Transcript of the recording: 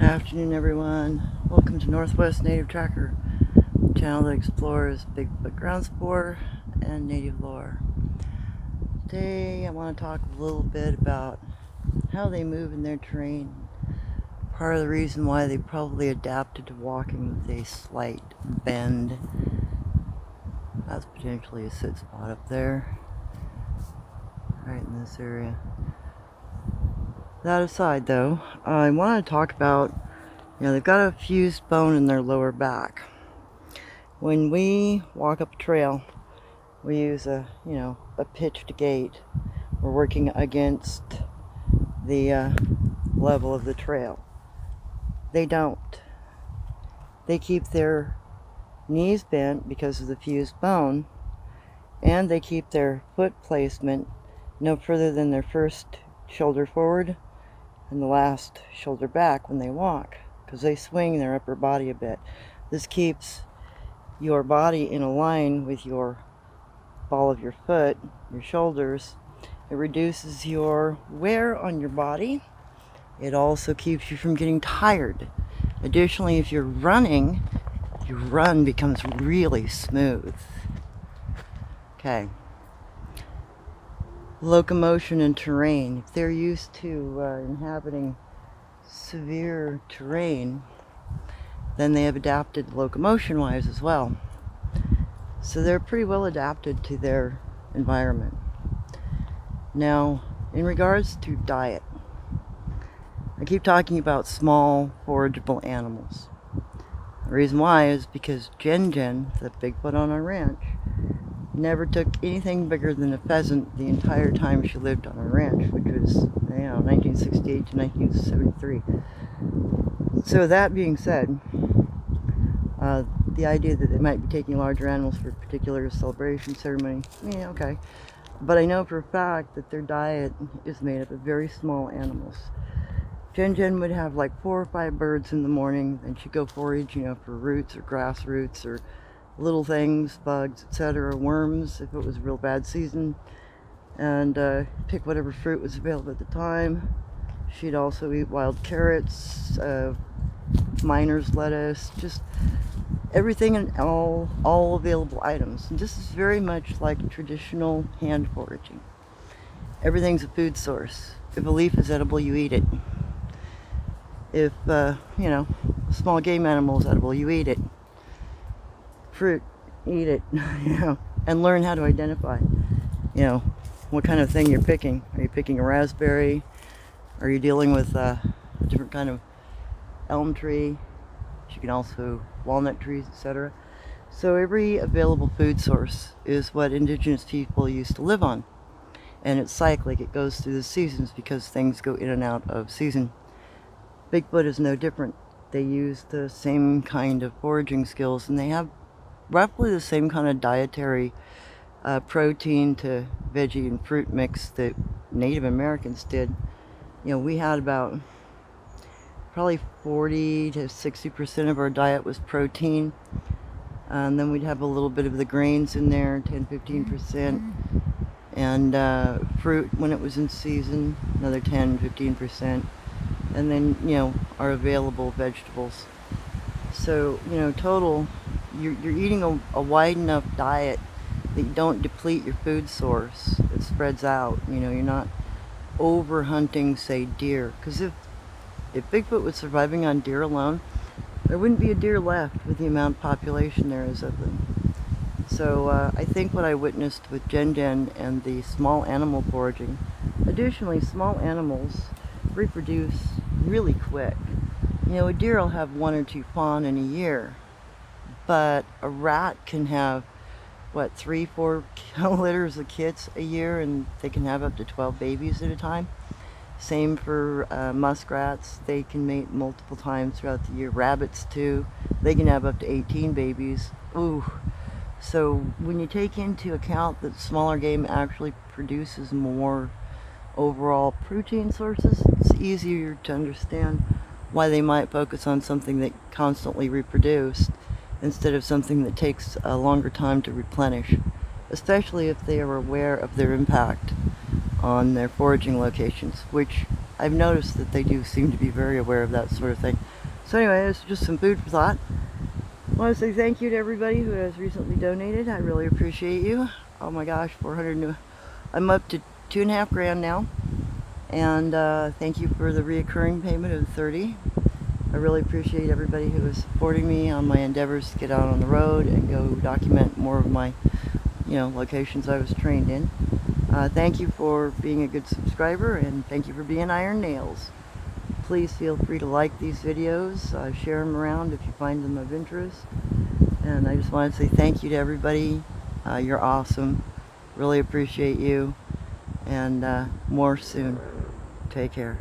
Afternoon, everyone. Welcome to Northwest Native Tracker, channel that explores Bigfoot ground spore and native lore. Today I want to talk a little bit about how they move in their terrain. Part of the reason why they probably adapted to walking with a slight bend. That's potentially a sit spot up there, right in this area. That aside, though, I want to talk about, they've got a fused bone in their lower back. When we walk up a trail, we use a pitched gait. We're working against the level of the trail. They don't. They keep their knees bent because of the fused bone, and they keep their foot placement no further than their first shoulder forward and the last shoulder back when they walk, because they swing their upper body a bit. This keeps your body in a line with your ball of your foot, your shoulders. It reduces your wear on your body. It also keeps you from getting tired. Additionally, if you're running, your run becomes really smooth. Okay. Locomotion and terrain. If they're used to inhabiting severe terrain, then they have adapted locomotion wise as well. So they're pretty well adapted to their environment. Now, in regards to diet, I keep talking about small forageable animals. The reason why is because Jen, the Bigfoot on our ranch, never took anything bigger than a pheasant the entire time she lived on our ranch, which was 1968 to 1973. So that being said, the idea that they might be taking larger animals for a particular celebration ceremony, okay. But I know for a fact that their diet is made up of very small animals. Jen would have like 4 or 5 birds in the morning, and she'd go forage, for roots or grass roots or little things, bugs, etc., worms if it was a real bad season, and pick whatever fruit was available at the time. She'd also eat wild carrots, miner's lettuce, just everything and all available items. And this is very much like traditional hand foraging. Everything's a food source. If a leaf is edible, you eat it. If a small game animal is edible, you eat it. Fruit, eat it, and learn how to identify, what kind of thing you're picking. Are you picking a raspberry? Are you dealing with a different kind of elm tree? You can also walnut trees, etc. So every available food source is what indigenous people used to live on, and it's cyclic. It goes through the seasons because things go in and out of season. Bigfoot is no different. They use the same kind of foraging skills, and they have roughly the same kind of dietary protein to veggie and fruit mix that Native Americans did. We had about probably 40 to 60% of our diet was protein, and then we'd have a little bit of the grains in there, 10-15%, and fruit when it was in season, another 10-15%, and then our available vegetables. So total, you're eating a wide enough diet that you don't deplete your food source. It spreads out. You're not over hunting, say, deer. Because if Bigfoot was surviving on deer alone, there wouldn't be a deer left with the amount of population there is of them. So I think what I witnessed with Jen and the small animal foraging, additionally, small animals reproduce really quick. A deer will have 1 or 2 fawn in a year, but a rat can have 3-4 litters of kits a year, and they can have up to 12 babies at a time. Same for muskrats. They can mate multiple times throughout the year. Rabbits too, they can have up to 18 babies. Ooh. So when you take into account that smaller game actually produces more overall protein sources, it's easier to understand why they might focus on something that constantly reproduced instead of something that takes a longer time to replenish, especially if they are aware of their impact on their foraging locations, which I've noticed that they do seem to be very aware of that sort of thing. So anyway, it's just some food for thought. I want to say thank you to everybody who has recently donated. I really appreciate you. Oh my gosh, 400 new. I'm up to $2.5 grand now. And thank you for the reoccurring payment of 30. I really appreciate everybody who is supporting me on my endeavors to get out on the road and go document more of my, locations I was trained in. Thank you for being a good subscriber, and thank you for being Iron Nails. Please feel free to like these videos, share them around if you find them of interest. And I just want to say thank you to everybody. You're awesome. Really appreciate you. And more soon. Take care.